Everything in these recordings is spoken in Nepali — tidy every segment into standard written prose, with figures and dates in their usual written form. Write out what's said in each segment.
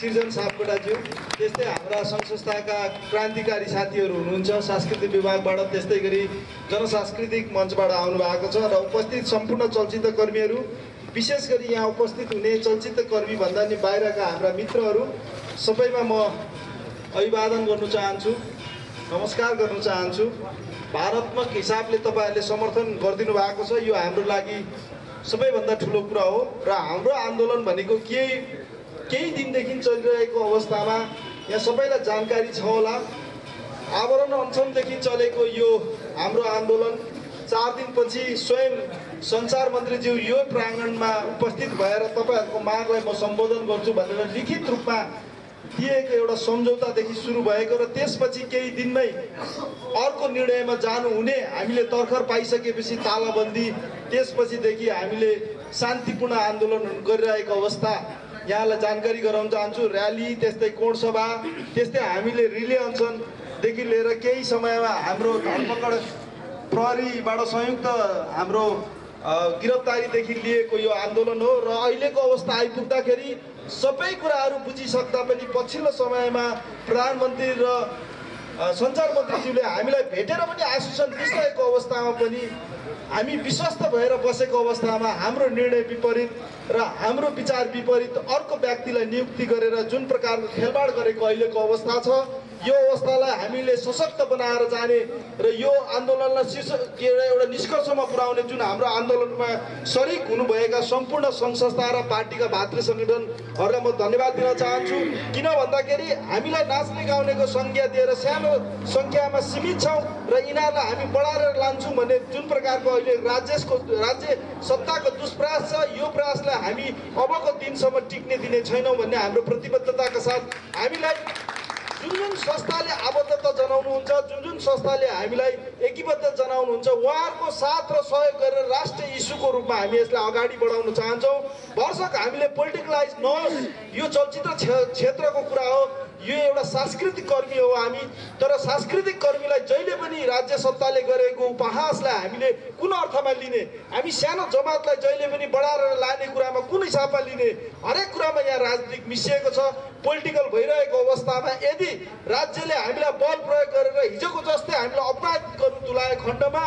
सृजन सापकोटाज्यू, त्यस्तै हाम्रा सङ्घ संस्थाका क्रान्तिकारी साथीहरू हुनुहुन्छ सांस्कृतिक विभागबाट, त्यस्तै गरी जनसांस्कृतिक मञ्चबाट आउनु भएको छ र उपस्थित सम्पूर्ण चलचित्र कर्मीहरू, विशेष गरी यहाँ उपस्थित हुने चलचित्र कर्मी भन्दा नि बाहिरका हाम्रा मित्रहरू सबैमा म अभिवादन गर्न चाहन्छु, नमस्कार गर्न चाहन्छु। भावनात्मक हिसाबले तपाईहरुले समर्थन गरिदिनु भएको छ, यो हाम्रो लागि सबैभन्दा ठुलो कुरा हो र हाम्रो आन्दोलन भनेको केही दिनदेखि चलिरहेको अवस्थामा यहाँ सबैलाई जानकारी छ होला। आवरण अनसनदेखि चलेको यो हाम्रो आन्दोलन 4 दिनपछि स्वयं सञ्चार मन्त्रीज्यू यो प्राङ्गणमा उपस्थित भएर तपाईहरुको मागलाई म सम्बोधन गर्छु भनेर लिखित रूपमा दिएको एउटा सम्झौतादेखि सुरु भएको र त्यसपछि केही दिनमै अर्को निर्णयमा जानु हुने हामीले तर्खर पाइसकेपछि तालाबन्दी, त्यसपछिदेखि हामीले शान्तिपूर्ण आन्दोलन गरिरहेको अवस्था यहाँलाई जानकारी गराउन चाहन्छु। र्याली, त्यस्तै कोण सभा, त्यस्तै हामीले रिले अनसनदेखि लिएर केही समयमा हाम्रो धरपकड प्रहरीबाट संयुक्त हाम्रो गिरफ्तारीदेखि लिएको यो आन्दोलन हो र अहिलेको अवस्था आइपुग्दाखेरि सबै कुराहरू बुझिसक्दा पनि पछिल्लो समयमा प्रधानमन्त्री र सञ्चार मन्त्रीज्यूले हामीलाई भेटेर पनि आश्वासन दिइरहेको अवस्थामा पनि हामी विश्वस्त भएर बसेको अवस्थामा हाम्रो निर्णय विपरीत र हाम्रो विचार विपरीत अर्को व्यक्तिलाई नियुक्ति गरेर जुन प्रकारको खेलबाड गरेको अहिलेको अवस्था छ, यो अवस्थालाई हामीले सशक्त बनाएर जाने र यो आन्दोलनलाई एउटा निष्कर्षमा पुर्याउने जुन हाम्रो आन्दोलनमा शरीक हुनुभएका सम्पूर्ण सङ्घ संस्था र पार्टीका भातृ सङ्गठनहरूलाई म धन्यवाद दिन चाहन्छु। किन भन्दाखेरि हामीलाई नाच्ने गाउनेको संज्ञा दिएर सानो सङ्ख्यामा सीमित छौँ र यिनीहरूलाई हामी बढाएर लान्छौँ भन्ने जुन प्रकारको अहिले राज्य सत्ताको दुष्प्रयास छ, यो प्रयासलाई हामी अबको दिनसम्म टिक्ने दिने छैनौँ भन्ने हाम्रो प्रतिबद्धताका साथ हामीलाई जुन संस्थाले आबद्धता जनाउनुहुन्छ, जुन संस्थाले हामीलाई एकीबद्ध जनाउनुहुन्छ, उहाँहरूको साथ र सहयोग गरेर राष्ट्रिय इस्युको रूपमा हामी यसलाई अगाडि बढाउन चाहन्छौँ। भरसक हामीले पोलिटिकलाइज नहोस्, यो चलचित्र क्षेत्रको कुरा हो, यो एउटा सांस्कृतिक कर्मी हो हामी, तर सांस्कृतिक कर्मीलाई जहिले पनि राज्य सत्ताले गरेको उपहासलाई हामीले कुन अर्थमा लिने, हामी सानो जमातलाई जहिले पनि बढाएर लाने कुरामा कुन हिसाबमा लिने, हरेक कुरामा यहाँ राजनीतिक मिसिएको छ। पोलिटिकल भइरहेको अवस्थामा यदि राज्यले हामीलाई बल प्रयोग गरेर हिजोको जस्तै हामीलाई अपराध गर्नु तुलाएको खण्डमा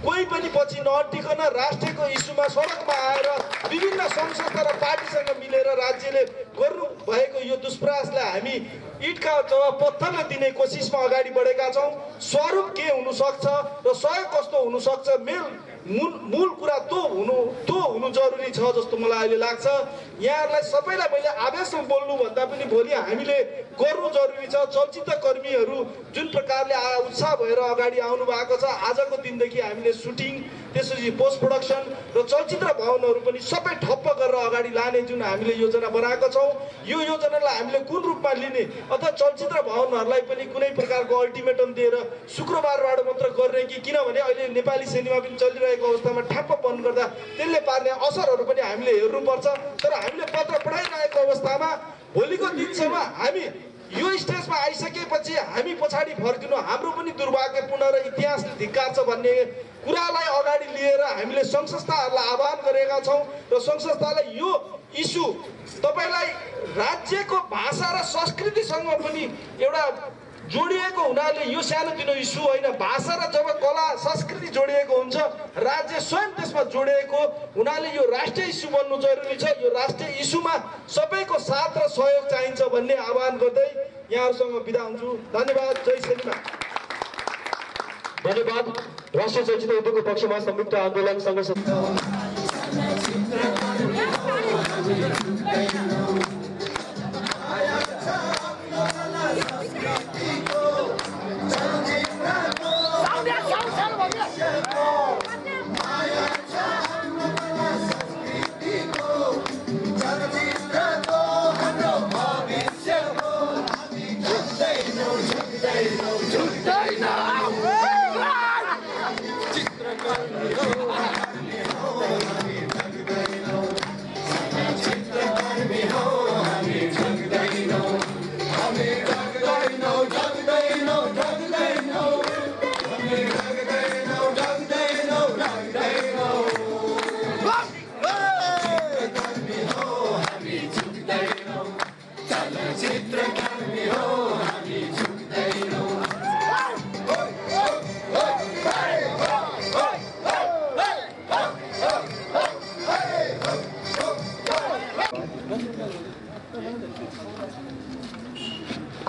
कोही पनि पछि नअटिकन राष्ट्रको इस्युमा सडकमा आएर विभिन्न सङ्घ संस्था र पार्टीसँग मिलेर राज्यले गर्नु भएको यो दुष्प्रयासलाई हामी इटका जवाब पत्थरले दिने कोसिसमा अगाडि बढेका छौँ। स्वरूप के हुनसक्छ र सहयोग कस्तो हुनसक्छ, मूल कुरा त्यो हुनु जरुरी छ जस्तो मलाई अहिले लाग्छ। यहाँहरूलाई सबैलाई मैले आवेशमा बोल्नु भन्दा पनि भोलि हामीले गर्नु जरुरी छ। चलचित्र कर्मीहरू जुन प्रकारले उत्साह भएर अगाडि आउनु भएको छ, आजको दिनदेखि हामीले सुटिङ, त्यसपछि पोस्ट प्रोडक्सन र चलचित्र भवनहरू पनि सबै ठप्प गरेर अगाडि लाने जुन हामीले योजना बनाएका छौँ, यो योजनालाई हामीले कुन रूपमा लिने अथवा चलचित्र भवनहरूलाई पनि कुनै प्रकारको अल्टिमेटम दिएर शुक्रबारबाट मात्र गर्ने कि, किनभने अहिले नेपाली सिनेमा पनि चलिरहेको अवस्थामा ठ्याप्प बन्द गर्दा त्यसले पार्ने असरहरू पनि हामीले हेर्नुपर्छ। तर हामीले पत्र पठाइरहेको अवस्थामा भोलिको दिनसम्म हामी यो स्टेजमा आइसकेपछि हामी पछाडि फर्किनु हाम्रो पनि दुर्भाग्यपूर्ण र इतिहासले धिक्कार छ भन्ने कुरालाई अगाडि लिएर हामीले सङ्घ संस्थाहरूलाई आह्वान गरेका छौँ र सङ्घ संस्थालाई यो इस्यु तपाईलाई राज्यको भाषा र संस्कृतिसँग पनि एउटा जोडिएको हुनाले यो सानोतिनो इस्यु होइन। भाषा र जब कला संस्कृति जोडिएको हुन्छ, राज्य स्वयं त्यसमा जोडिएको हुनाले यो राष्ट्रिय इस्यु बन्नु जरुरी छ। यो राष्ट्रिय इस्युमा सबैको साथ र सहयोग चाहिन्छ भन्ने आह्वान गर्दै यहाँहरूसँग बिदा हुन्छु। धन्यवाद। जय सिनेमा। धन्यवाद। राष्ट्रिय चलचित्र उद्योगको पक्षमा संयुक्त आन्दोलन सङ्घर्ष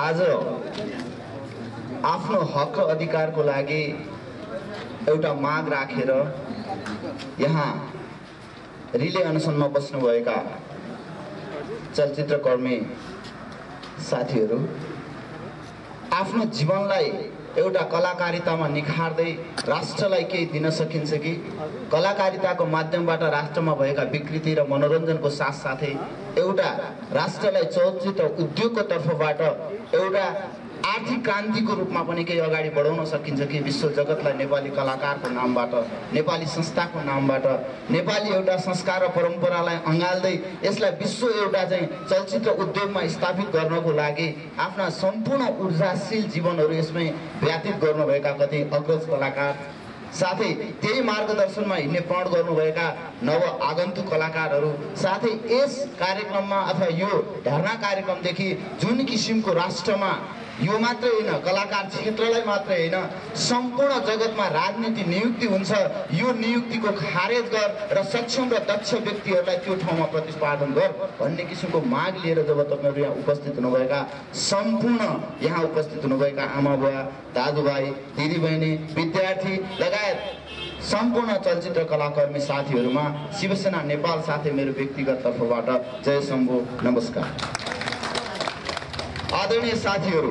आज आफ्नो हक र अधिकारको लागि एउटा माग राखेर यहाँ रिले अनसनमा बस्नुभएका चलचित्रकर्मी साथीहरू आफ्नो जीवनलाई एउटा कलाकारितामा निखार्दै राष्ट्रलाई केही दिन सकिन्छ कि कलाकारिताको माध्यमबाट राष्ट्रमा भएका विकृति र मनोरञ्जनको साथसाथै एउटा राष्ट्रलाई चलचित्र उद्योगको तर्फबाट एउटा आर्थिक क्रान्तिको रूपमा पनि केही अगाडि बढाउन सकिन्छ कि विश्व जगतलाई नेपाली कलाकारको नामबाट, नेपाली संस्थाको नामबाट, नेपाली एउटा संस्कार र परम्परालाई अँगाल्दै यसलाई विश्व एउटा चाहिँ चलचित्र उद्योगमा स्थापित गर्नको लागि आफ्ना सम्पूर्ण ऊर्जाशील जीवनहरू यसमै व्यतीत गर्नुभएका कति अग्रज कलाकार साथै त्यही मार्गदर्शनमा हिँड्ने प्रण गर्नुभएका नव आगन्तुक कलाकारहरू साथै यस कार्यक्रममा अथवा यो धर्ना कार्यक्रमदेखि जुन किसिमको राष्ट्रमा यो मात्रै होइन, कलाकार क्षेत्रलाई मात्रै होइन, सम्पूर्ण जगतमा राजनीति नियुक्ति हुन्छ, यो नियुक्तिको खारेज गर र सक्षम र दक्ष व्यक्तिहरूलाई त्यो ठाउँमा प्रतिस्पर्धा गर भन्ने किसिमको माग लिएर जब तपाईँहरू यहाँ उपस्थित हुनुभएका सम्पूर्ण यहाँ उपस्थित हुनुभएका आमा बुवा, दाजुभाइ, दिदीबहिनी, विद्यार्थी लगायत सम्पूर्ण चलचित्र कलाकर्मी साथीहरूमा शिवसेना नेपाल साथै मेरो व्यक्तिगत तर्फबाट जय शम्भो, नमस्कार। आदरणीय साथीहरू,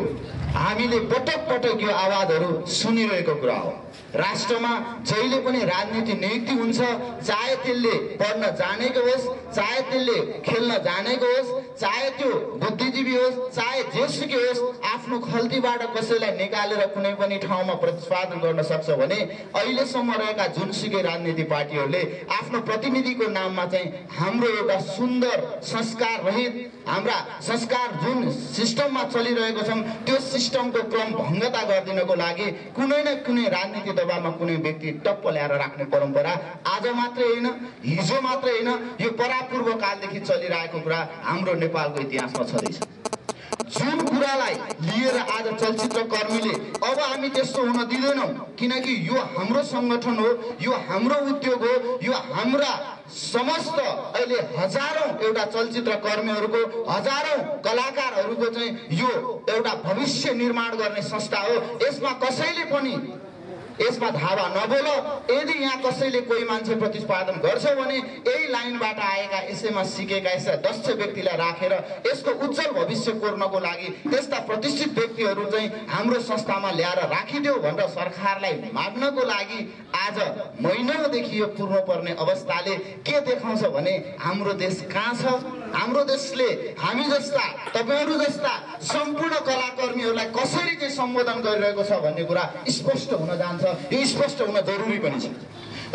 हामीले पटक पटक यो आवाजहरू सुनिरहेको कुरा हो। राष्ट्रमा जहिले पनि राजनीति नियुक्ति हुन्छ, चाहे त्यसले पढ्न जानेको होस्, चाहे त्यसले खेल्न जानेको होस्, चाहे त्यो बुद्धिजीवी होस्, चाहे जेसुकै होस्, आफ्नो खल्तीबाट कसैलाई निकालेर कुनै पनि ठाउँमा प्रतिस्पर्धा गर्न सक्छ भने अहिलेसम्म रहेका जुनसुकै राजनीति पार्टीहरूले आफ्नो प्रतिनिधिको नाममा चाहिँ हाम्रो एउटा सुन्दर संस्कार रहित हाम्रा संस्कार जुन सिस्टममा चलिरहेको छ त्यो सिस्टमको क्रम भङ्गता गरिदिनको लागि कुनै न कुनै राजनीति दबावमा कुनै व्यक्ति टप्प ल्याएर राख्ने परम्परा आज मात्रै होइन, हिजो मात्रै होइन, यो परापूर्व कालदेखि चलिरहेको कुरा हाम्रो नेपालको इतिहासमा छँदैछ। जुन कुरालाई लिएर आज चलचित्र कर्मीले अब हामी त्यस्तो हुन दिँदैनौँ, किनकि यो हाम्रो सङ्गठन हो, यो हाम्रो उद्योग हो, यो हाम्रा समस्त अहिले हजारौं एउटा चलचित्र कर्मीहरूको, हजारौं कलाकारहरूको चाहिँ यो एउटा भविष्य निर्माण गर्ने संस्था हो। यसमा कसैले पनि यसमा धावा नबोल। यदि यहाँ कसैले कोही मान्छे प्रतिस्पर्धन गर्छ भने यही लाइनबाट आएका यसैमा सिकेका यस्ता दक्ष व्यक्तिलाई राखेर यसको उज्जवल भविष्य कोर्नको लागि त्यस्ता प्रतिष्ठित व्यक्तिहरू चाहिँ हाम्रो संस्थामा ल्याएर राखिदेऊ भनेर सरकारलाई माग्नको लागि आज महिनौदेखि यो पुर्नुपर्ने अवस्थाले के देखाउँछ भने हाम्रो देश कहाँ छ, हाम्रो देशले हामी जस्ता तपाईहरू जस्ता सम्पूर्ण कलाकर्मीहरूलाई कसरी चाहिँ सम्बोधन गरिरहेको छ भन्ने कुरा स्पष्ट हुन जान्छ। यो स्पष्ट हुन जरुरी पनि छ।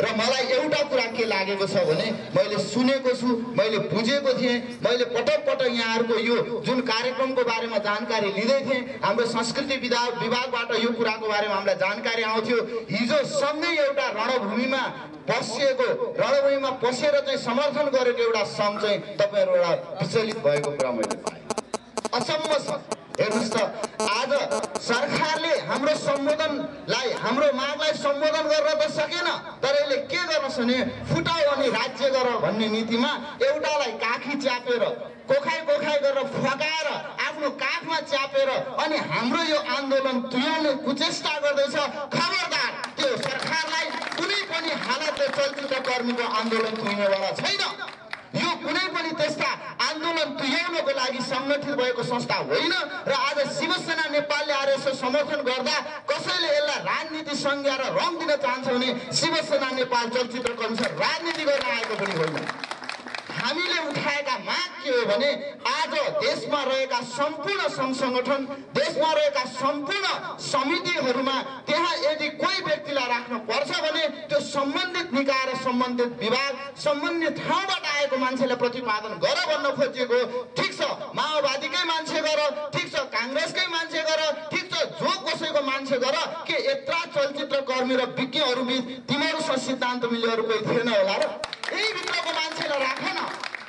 र मलाई एउटा कुरा के लागेको छ भने मैले सुनेको छु, मैले बुझेको थिएँ, मैले पटक पटक यहाँहरूको यो जुन कार्यक्रमको बारेमा जानकारी लिँदै थिएँ, हाम्रो संस्कृति विभागबाट यो कुराको बारेमा हामीलाई जानकारी आउँथ्यो। हिजो सँगै एउटा रणभूमिमा पसेर चाहिँ समर्थन गरेको एउटा सङ्घ चाहिँ तपाईँहरू एउटा विचलित भएको कुरा मैले पाएँ। अचम्म छ। हेर्नुहोस् त, आज सरकारले हाम्रो सम्बोधनलाई, हाम्रो मागलाई सम्बोधन गर्न त सकेन, तर यसले के गर्न भने फुटाउ अनि राज्य गर भन्ने नीतिमा एउटालाई काखी च्यापेर कोखाइ गरेर फकाएर आफ्नो काखमा च्यापेर अनि हाम्रो यो आन्दोलन तुल्याउने कुचेष्टा गर्दैछ। खबरदार, त्यो सरकारलाई कुनै पनि हालतले चलचित्र कर्मीको आन्दोलन तुल्नेवाला छैन। यो कुनै पनि त्यस्ता आन्दोलन तुल्याउनको लागि सङ्गठित भएको संस्था होइन। र आज शिवसेना नेपालले आएर यसो समर्थन गर्दा कसैले यसलाई राजनीति संज्ञा र रङ दिन चाहन्छ भने शिवसेना नेपाल चलचित्र कर्मी राजनीति गर्न आएको पनि होइन। हामीले उठाएका माग के हो भने आज देशमा रहेका सम्पूर्ण सङ्घ सङ्गठन, देशमा रहेका सम्पूर्ण समितिहरूमा त्यहाँ यदि कोही व्यक्तिलाई राख्नु पर्छ भने त्यो सम्बन्धित निकाय र सम्बन्धित विभाग, सम्बन्धित ठाउँबाट आएको मान्छेलाई प्रतिपादन गर भन्न खोजिएको। ठिक छ, माओवादीकै मान्छे गर, ठिक छ, काङ्ग्रेसकै मान्छे गर, ठिक छ, जो कसैको मान्छे गर, के यत्रा चलचित्र कर्मी र विज्ञहरू बिच तिमीहरूसँग सिद्धान्त मिल्ने अरू कोही थिएन होला र? यही भित्रको मान्छेलाई राख न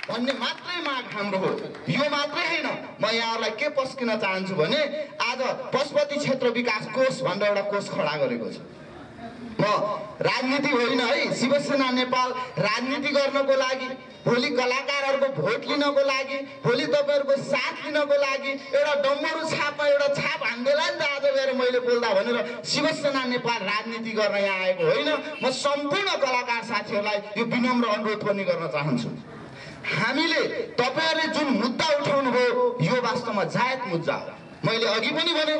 भन्ने मात्रै माग हाम्रो हो। यो मात्रै होइन, म यहाँहरूलाई के पस्किन चाहन्छु भने आज पशुपति क्षेत्र विकास कोष भनेर एउटा कोष खडा गरेको छ। म राजनीति होइन है, शिवसेना नेपाल राजनीति गर्नको लागि, भोलि कलाकारहरूको भोट लिनको लागि, भोलि तपाईँहरूको साथ लिनको लागि एउटा डम्बरू छापमा एउटा छाप हान्देला नि त आज गएर मैले बोल्दा भनेर शिवसेना नेपाल राजनीति गर्न यहाँ आएको होइन। म सम्पूर्ण कलाकार साथीहरूलाई यो विनम्र अनुरोध पनि गर्न चाहन्छु, हामीले तपाईँहरूले जुन मुद्दा उठाउनु भयो यो वास्तवमा जायज मुद्दा हो। मैले अघि पनि भने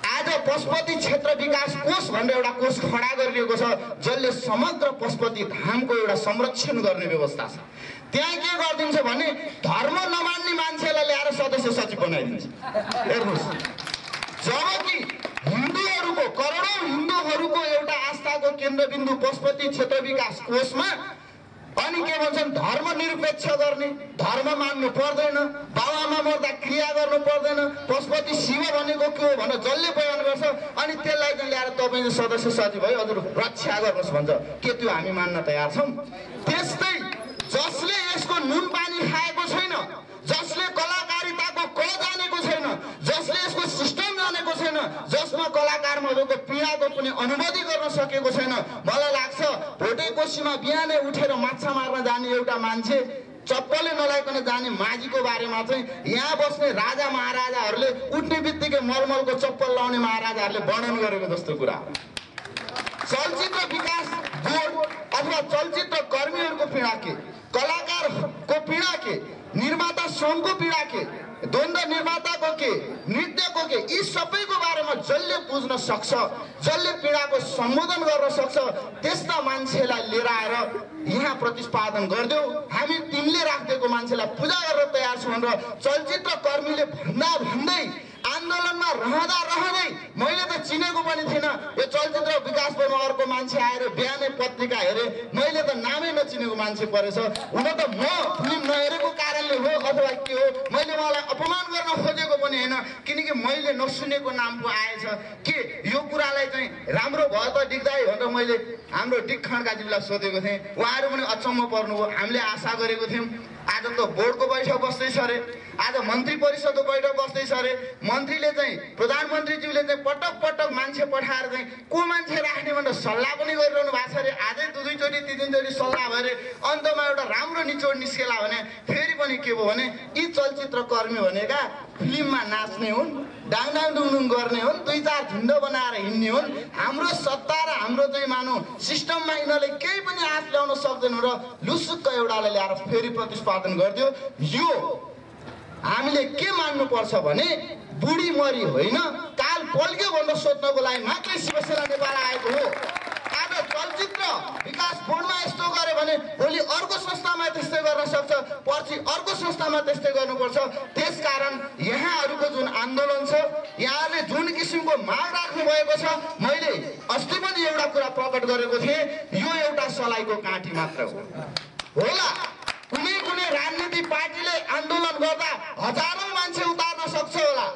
आज पशुपति क्षेत्र विकास कोष भनेर एउटा कोष खडा गरिएको छ, जसले समग्र पशुपति धामको एउटा संरक्षण गर्ने व्यवस्था छ। त्यहाँ के गरिदिन्छ भने धर्म नमान्ने मान्छेलाई ल्याएर सदस्य सचिव बनाइदिन्छ। हेर्नुहोस्, जबकि हिन्दूहरूको करोडौं हिन्दूहरूको एउटा आस्थाको केन्द्रबिन्दु पशुपति क्षेत्र विकास कोषमा अनि के भन्छन् धर्मनिरपेक्ष गर्ने, धर्म मान्नु पर्दैन, बाबुआमा मर्दा क्रिया गर्नु पर्दैन, पशुपति शिव भनेको के हो भनेर जसले बयान गर्छ अनि त्यसलाई चाहिँ ल्याएर तपाईँ सदस्य सचिव है हजुर रक्षा गर्नुहोस् भन्छ। के त्यो हामी मान्न तयार छौँ? त्यस्तै जसले यसको नुन पानी खाएको छैन, जसले कलाकारिताको क जानेको छैन, जसले यसको सिस्टम जानेको छैन, जसमा कलाकारमा भएको पीडाको कुनै अनुभूति गर्न सकेको छैन, मलाई लाग्छ भोटे कोसीमा बिहानै उठेर माछा मार्न जाने एउटा मान्छे चप्पलले नलाइकन जाने माझीको बारेमा चाहिँ यहाँ बस्ने राजा महाराजाहरूले उठ्ने बित्तिकै मलमलको चप्पल लाउने महाराजाहरूले वर्णन गरेको जस्तो कुरा हो। चलचित्र विकास बोर्ड अथवा चलचित्र कर्मीहरूको पीडा के, कलाकारको पीडा के, निर्माता सङ्घको पीडा के, द्वन्द्व निर्माताको के, नृत्यको के, यी सबैको बारेमा जसले बुझ्न सक्छ, जसले पीडाको सम्बोधन गर्न सक्छ त्यस्ता मान्छेलाई लिएर आएर यहाँ प्रतिस्पादन गरिदेऊ। हामी तिमीले राखिदिएको मान्छेलाई पूजा गर्न तयार छौँ भनेर चलचित्र कर्मीले भन्दै आन्दोलनमा रहँदै मैले त चिनेको पनि थिइनँ यो चलचित्र विकास बोर्डमा अर्को मान्छे आएर बिहानै पत्रिका हेरेँ, मैले त नामै नचिनेको मान्छे परेछ। हुन त म फिल्म नहेरेको कारणले हो अथवा के हो, मैले उहाँलाई अपमान गर्न खोजेको पनि होइन, किनकि मैले नसुनेको नाम पो आएछ। के यो कुरालाई चाहिँ राम्रो भयो त डिक्दाई भनेर मैले हाम्रो डिक खड्काज्यूलाई सोधेको थिएँ, उहाँहरू पनि अचम्म पर्नुभयो। हामीले आशा गरेको थियौँ आज त बोर्डको बैठक बस्दैछ अरे, आज मन्त्री परिषदको बैठक बस्दैछ अरे, मन्त्रीले चाहिँ प्रधानमन्त्रीज्यूले चाहिँ पटक पटक मान्छे पठाएर चाहिँ को मान्छे राख्ने भनेर सल्लाह पनि गरिरहनु भएको छ अरे। आजै दुईचोटि तिनचोटि सल्लाह भयो अरे, अन्तमा एउटा राम्रो निचोड निस्केला भने फेरि पनि के भयो भने यी चलचित्र कर्मी भनेका फिल्ममा नाच्ने हुन्, डाङडाङ डुङडुङ गर्ने हुन्, दुई चार झुन्ड बनाएर हिँड्ने हुन्, हाम्रो सत्ता र हाम्रो चाहिँ मानौ सिस्टममा यिनीहरूले केही पनि हात ल्याउन सक्दैनन् र लुसुक्क एउटालाई ल्याएर फेरि प्रतिस्पादन गरिदियो। यो हामीले के मान्नुपर्छ भने बुढी मरी होइन काल पल्क्यो भनेर सोध्नको लागि मात्रै शिवसेना नेपाल आएको हो। आज चलचित्र विकास बोर्डमा यस्तो गर्यो भने भोलि अर्को संस्थामा त्यस्तै गर्न सक्छ, पर्सि अर्को संस्थामा त्यस्तै गर्नुपर्छ। त्यसकारण यहाँहरूको जुन आन्दोलन छ, यहाँले जुन किसिमको माग राख्नु भएको छ, मैले अस्ति पनि एउटा कुरा प्रकट गरेको थिएँ, यो एउटा सलाइको काँटी मात्र होला। कुनै कुनै राजनीति पार्टीले आन्दोलन गर्दा हजारौं मान्छे उतार्न सक्छ होला,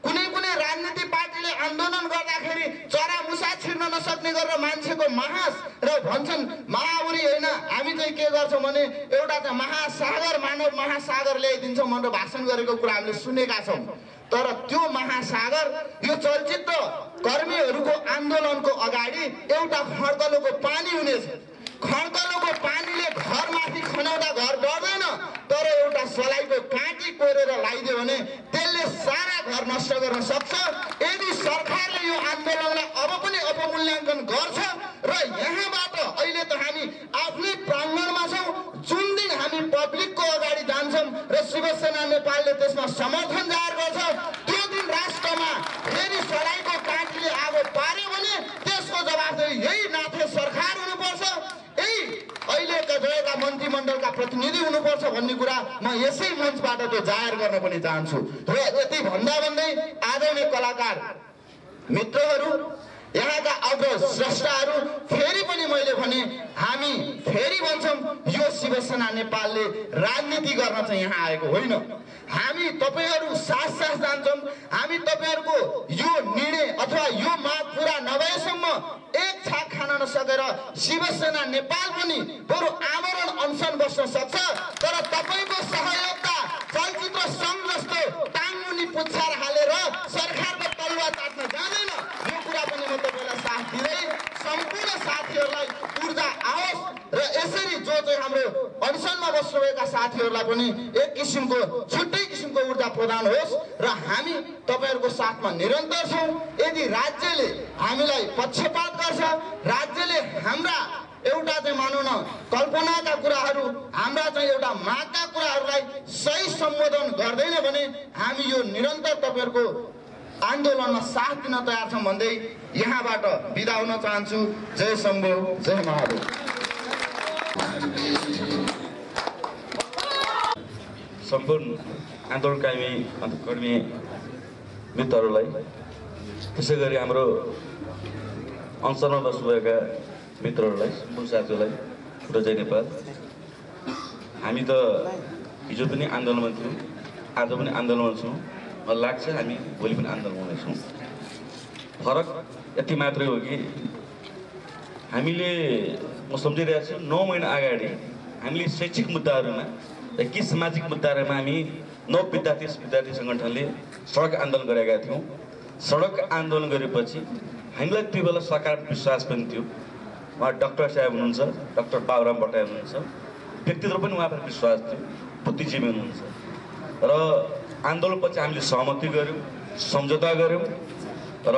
कुनै कुनै राजनीति पार्टीले आन्दोलन गर्दाखेरि चरा मुसा छिर्न नसक्ने गरेर मान्छेको महास र भन्छन् महाउरी होइन, हामी चाहिँ के गर्छौँ भने एउटा चाहिँ महासागर मानव महासागर ल्याइदिन्छौँ भनेर भाषण गरेको कुरा हामीले सुनेका छौँ। तर त्यो महासागर यो चलचित्र कर्मीहरूको आन्दोलनको अगाडि एउटा खड्कलोको पानी हुनेछ। खड्कलोको पानीले घरमाथि खनाउँदा घर बढ्दैन, तर एउटा सलाइको काँटी कोरेर लगाइदियो भने त्यसले सारा घर नष्ट गर्न सक्छ। यदि सरकारले यो आन्दोलनलाई अब पनि अपमूल्याङ्कन गर्छ र यहाँबाट अहिले त हामी आफ्नै प्राङ्गणमा छौँ, जुन दिन हामी पब्लिकको अगाडि जान्छौँ र शिवसेना नेपालले त्यसमा समर्थन जाहेर गर्छ, त्यो दिन राष्ट्रमा फेरि सलाइको काँटीले आगो पार्यो भने त्यसको जवाफदेही यही नाथे सरकार हुनुपर्छ, यही अहिलेका गएका मन्त्रीमण्डलका प्रतिनिधि हुनुपर्छ भन्ने कुरा म यसै मञ्चबाट त्यो जाहेर गर्न पनि चाहन्छु। र यति भन्दै आदरणीय कलाकार मित्रहरू, यहाँका अग्रज स्रष्टाहरू, फेरि पनि मैले भने हामी फेरि भन्छौँ यो शिवसेना नेपालले राजनीति गर्न चाहिँ यहाँ आएको होइन। हामी तपाईहरू साथ जान्छौँ, हामी तपाईहरूको यो निर्णय अथवा यो माग पुरा नभएसम्म एक छाक खान नसकेर शिवसेना नेपाल पनि बरु आमरण अनसन बस्न सक्छ। तर तपाईँको सहयोगता चलचित्र सङ्घ जस्तो टाङ्मुनि पुच्छार हालेर सरकारको तलुवा चाट्न जाँदैन। यो कुरा पनि म तपाईँलाई साथ दिँदै सम्पूर्ण जो चाहिँ हाम्रो अनसनमा बस्नुभएका साथीहरूलाई पनि एक किसिमको छुट्टै किसिमको ऊर्जा प्रदान होस् र हामी तपाईहरुको साथमा निरन्तर छौं। यदि राज्यले हामीलाई पक्षपात गर्छ, राज्यले हाम्रा एउटा चाहिँ मानौ न कल्पनाका कुराहरू, हाम्रा चाहिँ एउटा मागका कुराहरूलाई सही सम्बोधन गर्दैन भने हामी यो निरन्तर तपाईहरुको आन्दोलनमा साथ दिन तयार छौं भन्दै यहाँबाट बिदा हुन चाहन्छु। जय शम्भु, जय महादेव। सम्पूर्ण आन्दोलनकामी कर्मी मित्रहरूलाई, त्यसै गरी हाम्रो अनसनमा बस्नुभएका मित्रहरूलाई, सम्पूर्ण साथीहरूलाई र जय नेपाल। हामी त हिजो पनि आन्दोलनमा थियौँ, आज पनि आन्दोलनमा छौँ, मलाई लाग्छ हामी भोलि पनि आन्दोलन हुनेछौँ। फरक यति मात्रै हो कि हामीले म सम्झिरहेको छु 9 महिना अगाडि हामीले शैक्षिक मुद्दाहरूमा र कि सामाजिक मुद्दाहरूमा हामी 9 विद्यार्थी सङ्गठनले सडक आन्दोलन गरेका थियौँ। सडक आन्दोलन गरेपछि हामीलाई त्यो बेला सरकार विश्वास पनि थियो। उहाँ डाक्टर साहब हुनुहुन्छ, डाक्टर बाबुराम भट्टराई हुनुहुन्छ, व्यक्तित्व पनि उहाँबाट विश्वास थियो, बुद्धिजीवी हुनुहुन्छ। र आन्दोलनपछि हामीले सहमति गऱ्यौँ, सम्झौता गऱ्यौँ र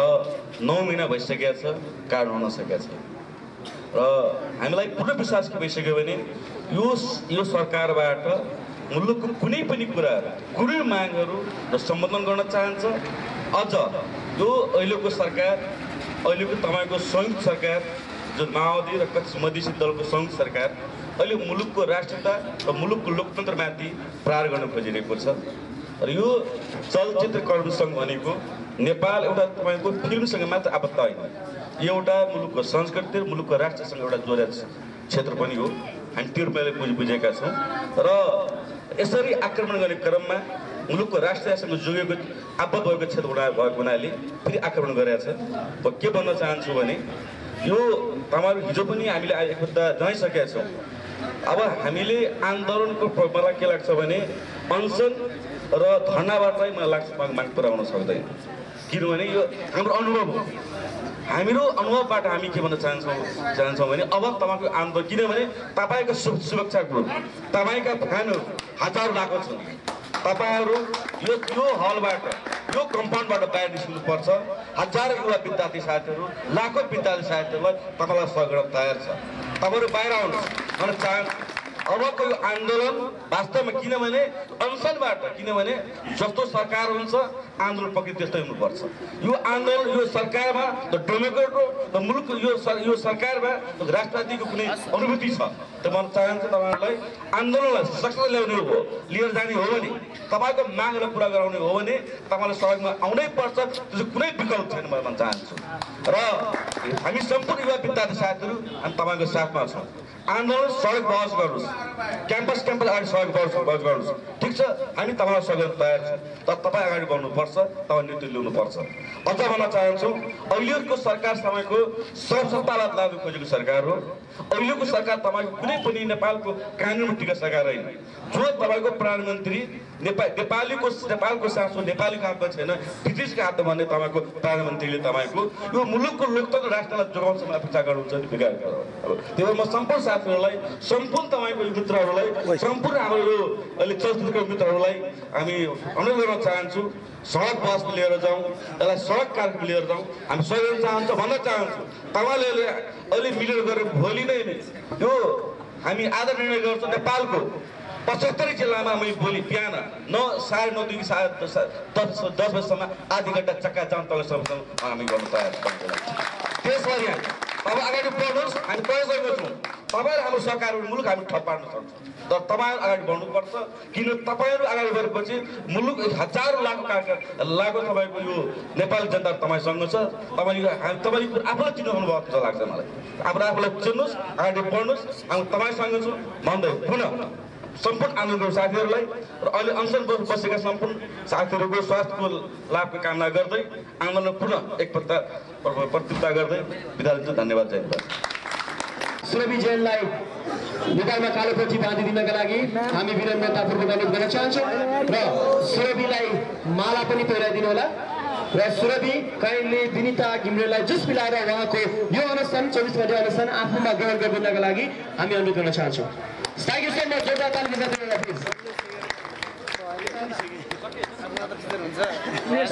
9 महिना भइसकेको छ, कारण हुन सकेको छ। र हामीलाई पूर्ण विश्वास के भइसक्यो भने यो सरकारबाट मुलुकको कुनै पनि कुराहरू, कुनै मागहरू र सम्बोधन गर्न चाहन्छ। अझ यो अहिलेको सरकार, अहिलेको तपाईँको संयुक्त सरकार, जो माओवादी र मधेसी दलको संयुक्त सरकार अहिले मुलुकको राष्ट्रियता र मुलुकको लोकतन्त्रमाथि प्रहार गर्न खोजिरहेको छ। र यो चलचित्र कर्मी सङ्घ भनेको नेपाल एउटा तपाईँको फिल्मसँग मात्र आबद्ध होइन, यो एउटा मुलुकको संस्कृति र मुलुकको राष्ट्रसँग एउटा जोडिएको क्षेत्र पनि हो। हामी त्यो रूपमा बुझेका छौँ। र यसरी आक्रमण गर्ने क्रममा मुलुकको राष्ट्रसँग जोडिएको आबद्ध भएको क्षेत्र भएको हुनाले फेरि आक्रमण गरेका छ। म के भन्न चाहन्छु भने यो तपाईँहरू हिजो पनि हामीले एक मुद्दा जनाइसकेका छौँ। अब हामीले आन्दोलनको मलाई के लाग्छ भने अनसन र धर्नाबाटै मलाई लाग्छ माग पुऱ्याउन सक्दैन, किनभने यो हाम्रो अनुभव हो। हाम्रो अनुभवबाट हामी के भन्न चाहन्छौँ भने अब तपाईँको आन्दोलन, किनभने तपाईँको सुरक्षा ग्रुप, तपाईँका फ्यानहरू हजारौँ लाखौँ छन्। तपाईँहरू यो हलबाट, यो कम्पाउन्डबाट बाहिर निस्किनुपर्छ। हजार युवा विद्यार्थी साथीहरू, लाखौँ विद्यार्थी साथीहरूलाई तपाईँलाई सहयोग गर्न तयार छ। तपाईँहरू बाहिर आउनुहोस् भन्न चाहन्छु। अबको यो आन्दोलन वास्तवमा, किनभने अनसनबाट, किनभने जस्तो सरकार हुन्छ आन्दोलन प्रकृति त्यस्तै हुनुपर्छ। यो आन्दोलन, यो सरकारमा डेमोक्रेटको मुलुक, यो सरकारमा राष्ट्रवादीको कुनै अनुभूति छ त म चाहन्छु तपाईँहरूलाई आन्दोलनलाई सक्सेस ल्याउने हो, लिएर जाने हो भने, तपाईँको मागलाई पुरा गराउने हो भने तपाईँलाई सहयोगमा आउनै पर्छ। त्यसको कुनै विकल्प छैन म भन्न चाहन्छु। र हामी सम्पूर्ण युवा विद्यार्थी साथीहरू हामी तपाईँको साथमा छौँ। आन्दोलन सडक बहस गर्नुहोस्, क्याम्पस अगाडि सडक बहस गर्नुहोस्, ठिक छ, हामी तपाईँलाई सहयोग तयार छौँ। तर तपाईँ अगाडि बढ्नुपर्छ, तपाईँ नेतृत्व लिनुपर्छ। अझ भन्न चाहन्छु, अहिलेको सरकार तपाईँको सर्वसत्तावाद लाग्नु खोजेको सरकार हो। अहिलेको सरकार तपाईँको कुनै पनि नेपालको कानुनमा टिका सरकार होइन। जो तपाईँको प्रधानमन्त्री नेपालको शासन नेपालीको हातमा छैन, ब्रिटिसको हातमा भन्ने तपाईँको प्रधानमन्त्रीले तपाईँको यो मुलुकको लोकतन्त्र राष्ट्रलाई जोगाउनसम्म अपेक्षा गर्नुहुन्छ नि बिगार। त्यही भएर म सम्पूर्ण साथीहरूलाई, सम्पूर्ण तपाईँको मित्रहरूलाई, सम्पूर्ण हाम्रो यो अहिले चलचित्रको मित्रहरूलाई हामी अनुरोध गर्न चाहन्छु, सडक बसमा लिएर जाउँ, यसलाई सडक कार्यक्रम लिएर जाउँ। हामी सहयोग गर्न चाहन्छौँ, भन्न चाहन्छु तपाईँले अहिले मिलेर गरेर भोलि नै यो हामी आज निर्णय गर्छौँ। नेपालको 75 जिल्लामा मैले भोलि बिहान 9:30 देखि 10 बजीसम्म आधी घन्टा चक्का जाम तलसम्म हामी गर्न तयार छौँ। त्यसरी अब अगाडि बढ्नुहोस्, हामी प्रयोग गरेका छौँ। तपाईँहरू हाम्रो सरकार मुलुक हामी ठप पार्न सक्छौँ, तर तपाईँहरू अगाडि बढ्नुपर्छ। किन तपाईँहरू अगाडि बढेपछि मुलुक हजारौँ लाखौँ तपाईँको यो नेपाली जनता तपाईँसँग छ। तपाईँले आफूलाई चिन्नु भएको जस्तो लाग्छ मलाई। आफूलाई चिन्नुहोस्, अगाडि बढ्नुहोस्, हामी तपाईँसँग छौँ भन्दै पुनः सम्पूर्ण आन्दोलनको साथीहरूलाई र अहिले अनसन बसेका सम्पूर्ण साथीहरूको स्वास्थ्यको लाभको कामना गर्दै आन्दोलन पुनः प्रतियोगिता गर्दै बिदा दिन्छु। धन्यवाद। जय नेपाल। सुरभि जैनलाई निकालमा कालो पट्टी बाँधिदिनका लागि हामी विनम्रतापूर्वक अनुरोध गर्न चाहन्छौँ र सुरभिलाई माला पनि पहिराइदिनु होला। र सुरभि काइन्डली विनिता घिम्रेलाई जुस मिलाएर उहाँको यो अनुष्ठान 24 घण्टे अनुष्ठान आफूमा ग्रहण गरिदिनका लागि हामी अनुरोध गर्न चाहन्छौँ। Thank you so much. जोरदार ताली बजाइदिनुहोला प्लिज।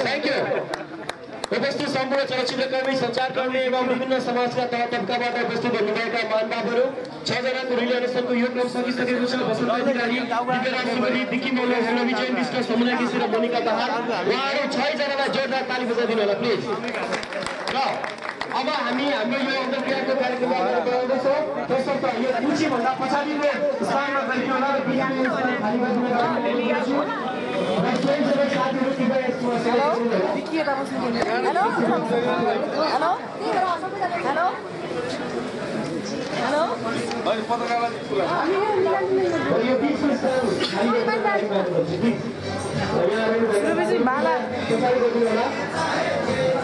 Thank you. उपस्थित सम्पूर्ण चलचित्रकर्मी, सञ्चारकर्मी एवं विभिन्न समाजका तह तबकाबाट उपस्थित हुनुभएका महानुभावहरू, 6 जनाको रिले अनुष्ठानको यो क्रम सकिसकेको छ। वसन्त अधिकारी, दिव्यराज सुवेदी, विकी मल्ल, सुरभि जैन विष्ट, समुना केसी र मोनिका दाहाल, उहाँहरू 6 जनालाई जोरदार ताली बजाइदिनु होला प्लिज। र अब हामी हाम्रो यो अन्तर्क्रियाको कार्यक्रम अगाडि बढाउँदैछौँ। त्यसर्थ यो कुर्सीभन्दा पछाडिको स्थानमा गइदिनु होला र बिहानी खाली गरिदिनु होला।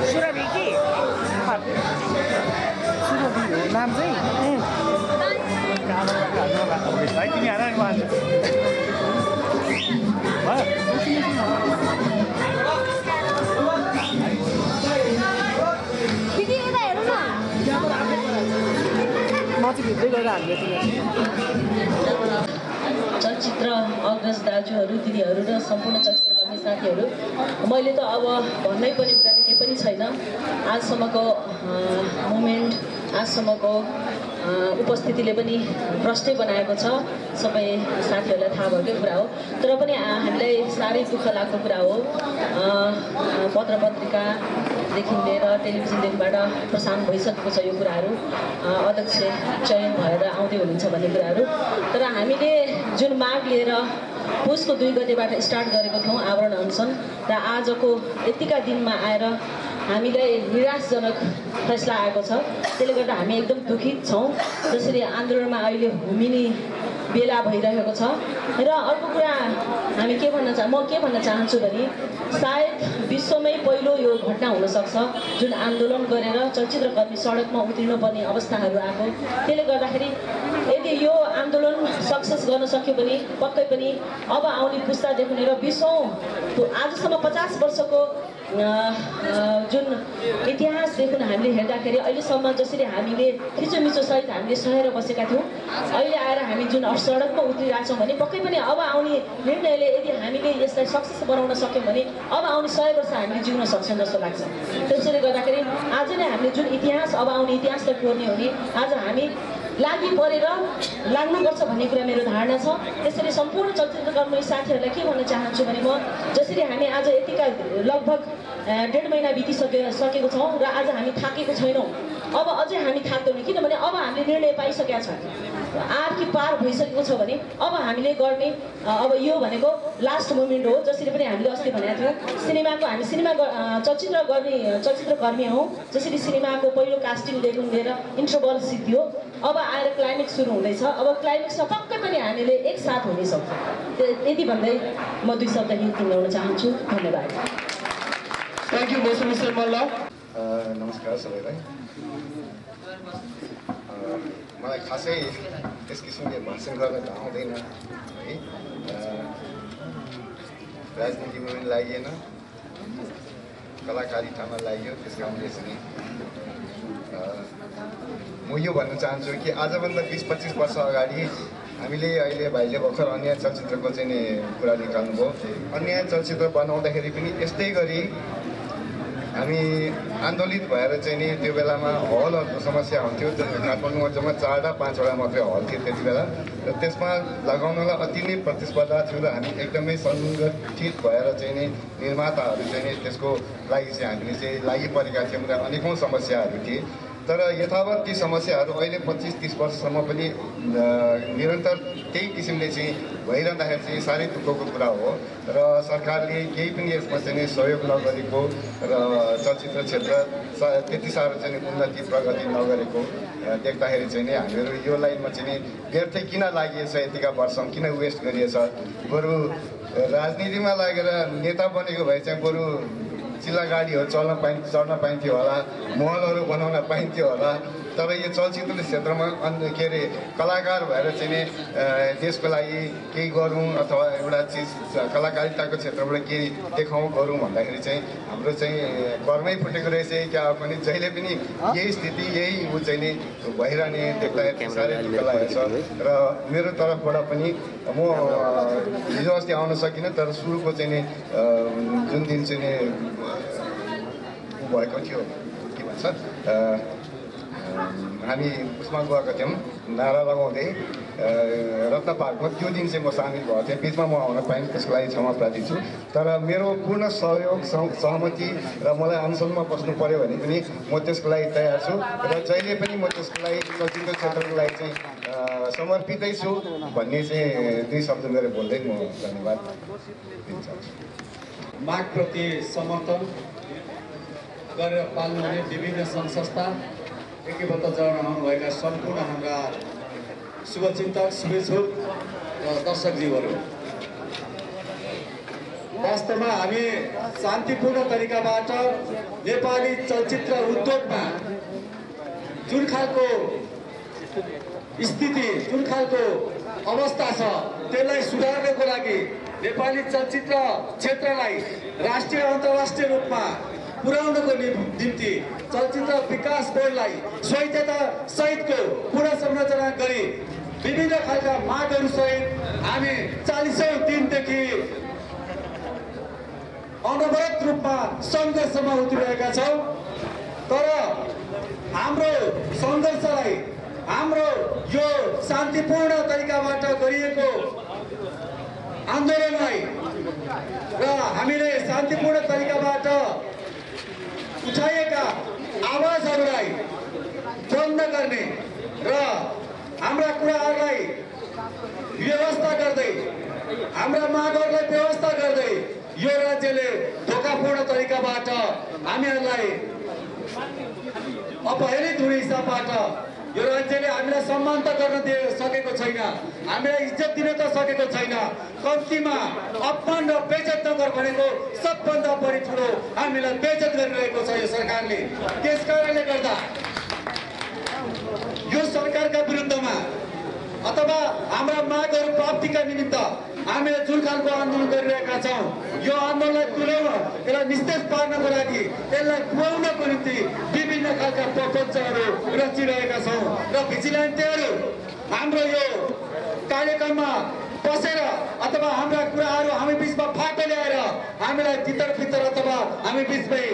सुरभि कि सुरभि हो नाम चाहिँ तिमी हाल चलचित्र अग्रज दाजुहरू, दिदीहरू र सम्पूर्ण चलचित्रकर्मी साथीहरू, मैले त अब भन्नै पर्ने कुरा केही पनि छैन। आजसम्मको मोमेन्ट, आजसम्मको उपस्थितिले पनि प्रष्टै बनाएको छ। सबै साथीहरूलाई थाहा भएकै कुरा हो। तर पनि हामीलाई साह्रै दुःख लाग्दो कुरा हो। पत्र पत्रिकादेखि लिएर टेलिभिजनदेखिबाट प्रसारण भइसकेको छ यो कुराहरू, अध्यक्ष चयन भएर आउँदै हुनुहुन्छ भन्ने कुराहरू। तर हामीले जुन माग लिएर पुसको 2 गतेबाट स्टार्ट गरेको थियौँ आवरण अनसन, र आजको यतिका दिनमा आएर हामीलाई निराशजनक फैसला आएको छ। त्यसले गर्दा हामी एकदम दुखित छौँ। जसरी आन्दोलनमा अहिले हुमिने बेला भइरहेको छ। र अर्को कुरा हामी म के भन्न चाहन्छु भने, सायद विश्वमै पहिलो यो घटना हुनसक्छ जुन आन्दोलन गरेर चलचित्रकर्मी सडकमा उत्रिनुपर्ने अवस्थाहरू आएको। त्यसले गर्दाखेरि यदि यो आन्दोलन सक्सेस गर्न सक्यो भने पक्कै पनि अब आउने पुस्तादेखि लिएर 20औँ आजसम्म 50 वर्षको जुन इतिहासदेखि हामीले हेर्दाखेरि अहिलेसम्म जसरी हामीले खिचोमिचोसहित हामीले सहेर बसेका थियौँ, अहिले आएर हामी जुन सडकमा उत्रिरहेछौँ भने पक्कै पनि अब आउने निर्णयले यदि हामीले यसलाई सक्सेस बनाउन सक्यौँ भने अब आउने 100 वर्ष हामीले जिउन सक्छौँ जस्तो लाग्छ। त्यसैले गर्दाखेरि आज नै हामीले जुन इतिहास, अब आउने इतिहासलाई कोर्ने हो भने आज हामी लागि परेर लाग्नुपर्छ भन्ने कुरा मेरो धारणा छ। त्यसैले सम्पूर्ण चलचित्रकर्मी साथीहरूलाई के भन्न चाहन्छु भने, म जसरी हामी आज यतिका लगभग 1.5 महिना बितिसकेको छौँ र आज हामी थाकेको छैनौँ। अब अझै हामी थाक्दैनौँ, किनभने अब हामीले निर्णय पाइसकेका छौँ। आर कि पार भइसकेको छ भने अब हामीले गर्ने अब यो भनेको लास्ट मोमेन्ट हो। जसरी पनि हामीले अस्ति भनेको थियौँ, हामी चलचित्रकर्मी हौँ। जसरी सिनेमाको पहिलो कास्टिङदेखि लिएर इन्टरभल सिद्धियो, अब आएर क्लाइमेक्स सुरु हुँदैछ। अब क्लाइमेक्समा पक्कै पनि हामीले एकसाथ हुने सक्छौँ। यति भन्दै म 2 शब्द गीत गाउन चाहन्छु। धन्यवाद। Thank you mister Malla. नमस्कार सबैलाई। मलाई खासै त्यस किसिमले भाषण गर्न त आउँदैन है। राजनीतिमा पनि लागिएन, कलाकारितामा लाग्यो। त्यस कारणले चाहिँ म यो भन्न चाहन्छु कि आजभन्दा 20-25 वर्ष अगाडि हामीले अहिले भाइले भर्खर अन्य चलचित्रको चाहिँ नि कुरा निकाल्नुभयो। अन्य चलचित्र बनाउँदाखेरि पनि यस्तै गरी हामी आन्दोलित भएर चाहिँ नि त्यो बेलामा हलहरूको समस्या हुन्थ्यो। काठमाडौँमा जम्मा 4-5वटा मात्रै हल थियो त्यति बेला, र त्यसमा लगाउनलाई अति नै प्रतिस्पर्धा थियो र हामी एकदमै सङ्गठित भएर चाहिँ नि निर्माताहरू चाहिँ नि त्यसको लागि चाहिँ हामीले चाहिँ लागि परेका थियौँ र अनेकौँ समस्याहरू थिए। तर यथावत ती समस्याहरू अहिले 25-30 वर्षसम्म पनि निरन्तर त्यही किसिमले चाहिँ भइरहँदाखेरि चाहिँ साह्रै दुःखको कुरा हो। र सरकारले केही पनि यसमा चाहिँ सहयोग नगरेको र चलचित्र क्षेत्र त्यति साह्रो चाहिँ उन्नति प्रगति नगरेको देख्दाखेरि चाहिँ नि हामीहरू यो लाइनमा चाहिँ नि व्यर्थै किन लागिएछ, यतिका वर्ष किन वेस्ट गरिएछ। बरु राजनीतिमा लागेर नेता बनेको भए चाहिँ बरु चिल्ला गाडीहरू चढ्न पाइन्थ्यो होला, महलहरू बनाउन पाइन्थ्यो होला, तर यो चलचित्र क्षेत्रमा के अरे कलाकार भएर चाहिँ नि देशको लागि केही गरौँ अथवा एउटा चिज कलाकारिताको क्षेत्रबाट केही देखाउँ गरौँ भन्दाखेरि चाहिँ हाम्रो चाहिँ घरमै फुटेको रहेछ क्या पनि जहिले पनि यही स्थिति यही ऊ चाहिँ नि भइरहने देख्दाखेरि साह्रै दुःख लागेको छ र मेरो तर्फबाट पनि म हिजो अस्ति आउन सकिनँ तर सुरुको चाहिँ नि जुन दिन चाहिँ नि भएको थियो के भन्छ हामी उसमा गएका थियौँ नारा लगाउँदै रत्न पार्कमा त्यो दिन चाहिँ म सामेल भएको थिएँ बिचमा म आउन पाएँ त्यसको लागि क्षमा प्रार्थी छु तर मेरो पूर्ण सहयोग सहमति र मलाई अनसनमा बस्नु पर्यो भने पनि म त्यसको लागि तयार छु र जहिले पनि म त्यसको लागि चलचित्र क्षेत्रको लागि चाहिँ समर्पितै छु भन्ने चाहिँ दुई शब्द गरेर बोल्दै म धन्यवाद दिन चाहन्छु। मागप्रति समर्थन गरेर पाल्नुहुने विभिन्न सङ्घ संस्था एकैबद्ध जडान आउनुभएका सम्पूर्ण हाम्रा शुभचिन्तक शुभेच्छुक र दर्शकजीवहरू, वास्तवमा हामी शान्तिपूर्ण तरिकाबाट नेपाली चलचित्र उद्योगमा जुन खालको स्थिति जुन खालको अवस्था छ त्यसलाई सुधार्नको लागि नेपाली चलचित्र क्षेत्रलाई राष्ट्रिय अन्तर्राष्ट्रिय रूपमा पुर्याउनको निम्ति चलचित्र विकास बोर्डलाई स्वायत्तता सहितको पुनर्संरचना गरी विभिन्न खालका मागहरू सहित हामी 40औं दिनदेखि अनवरत रूपमा सङ्घर्षमा उत्रिरहेका छौँ। तर हाम्रो सङ्घर्षलाई हाम्रो यो शान्तिपूर्ण तरिकाबाट गरिएको आन्दोलनलाई र हामीले शान्तिपूर्ण तरिकाबाट उठाइएका आवाजहरूलाई बन्द गर्ने र हाम्रा कुराहरूलाई व्यवस्था गर्दै हाम्रा मागहरूलाई व्यवस्था गर्दै यो राज्यले धोकापूर्ण तरिकाबाट हामीहरूलाई अपहेलित हुने हिसाबबाट यो राज्यले हामीलाई सम्मान त गर्न सकेको छैन, हामीलाई इज्जत दिन त सकेको छैन, कम्तीमा अपमान र बेइज्जत नगर भनेको सबभन्दा बढी ठुलो हामीलाई बेइज्जत गरिरहेको छ यो सरकारले। त्यस कारणले गर्दा यो सरकारका विरुद्धमा अथवा हाम्रा मागहरू प्राप्तिका निमित्त हामीले जुन खालको आन्दोलन गरिरहेका छौँ यो आन्दोलनलाई तुल्याउन यसलाई निस्तेज पार्नको लागि यसलाई पुर्याउनको निम्ति विभिन्न खालका प्रपञ्चहरू रचिरहेका छौँ र भिजिलेन्टेहरू हाम्रो यो कार्यक्रममा पसेर अथवा हाम्रा कुराहरू हामी बिचमा फाटो ल्याएर हामीलाई भित्र अथवा हामी बिचमै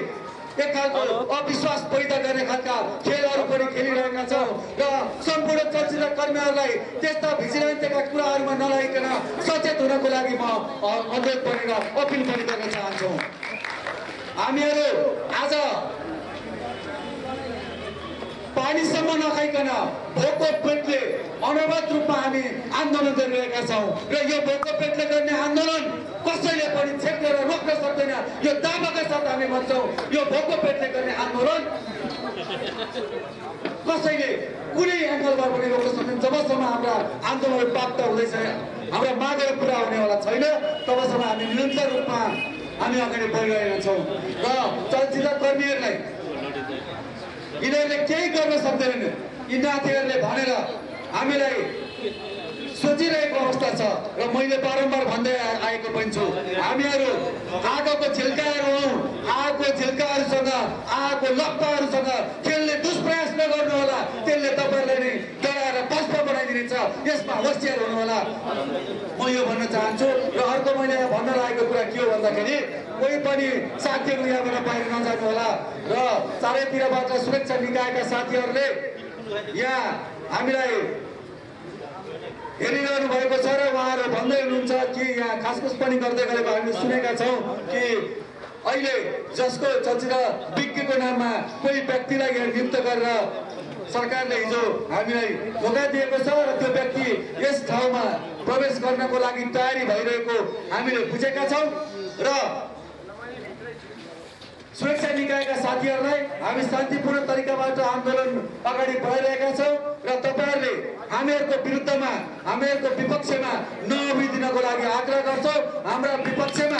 एक खालको अविश्वास पैदा गर्ने खालका खेलहरू पनि खेलिरहेका छौँ र सम्पूर्ण चलचित्र कर्मीहरूलाई त्यस्ता भिजिलेन्टेका कुराहरूमा नलागिकन सचेत हुनको लागि म अनुरोध पनि र अपिल पनि गर्न चाहन्छौँ। हामीहरू आज पानीसम्म नखाइकन भोको पेटले अनवरत रूपमा हामी आन्दोलन गरिरहेका छौँ र यो भोको पेटले गर्ने आन्दोलन कसैले पनि छेक्न र रोक्न सक्दैन। यो दावाका साथ हामी भन्छौँ यो भोको पेटले गर्ने आन्दोलन कसैले कुनै एङ्गलबाट पनि रोक्न सक्दैन। जबसम्म हाम्रा आन्दोलन प्राप्त हुँदैछ हाम्रा मागहरू पुरा हुनेवाला छैन तबसम्म हामी निरन्तर रूपमा हामी अगाडि बढिरहेका छौँ र चलचित्र कर्मीहरूलाई यिनीहरूले केही गर्न सक्दैनन् यी नाथीहरूले भनेर हामीलाई सोचिरहेको अवस्था छ र मैले बारम्बार भन्दै आएको पनि छु हामीहरू आगोको झिल्काहरू हौँ, आगोको झिल्काहरूसँग आगोको लप्पाहरूसँग खेल्ने दुष्प्रयास नगर्नु होला, त्यसले तपाईँहरूलाई नै डराएर भस्म बनाइदिनेछ, यसमा होसियार हुनु होला। म यो भन्न चाहन्छु र अर्को मैले यहाँ भन्न लागेको कुरा के हो भन्दाखेरि कोही पनि साथीहरू यहाँबाट बाहिर नजानु होला र चारैतिरबाट सुरक्षा निकायका साथीहरूले यहाँ हामीलाई हेरिरहनु भएको छ र उहाँहरू भन्दै हुनुहुन्छ कि यहाँ खासखुस पनि गर्दै गरेको हामीले सुनेका छौँ कि अहिले जसको चलचित्र विज्ञको नाममा कोही व्यक्तिलाई यहाँ नियुक्त गरेर सरकारले हिजो हामीलाई धोका दिएको छ र त्यो व्यक्ति यस ठाउँमा प्रवेश गर्नको लागि तयारी भइरहेको हामीले बुझेका छौँ र सुरक्षा निकायका साथीहरूलाई हामी शान्तिपूर्ण तरिकाबाट आन्दोलन अगाडि बढाइरहेका छौँ र तपाईँहरूले हामीहरूको विरुद्धमा हामीहरूको विपक्षमा नउभिदिनको लागि आग्रह गर्छौँ। हाम्रा विपक्षमा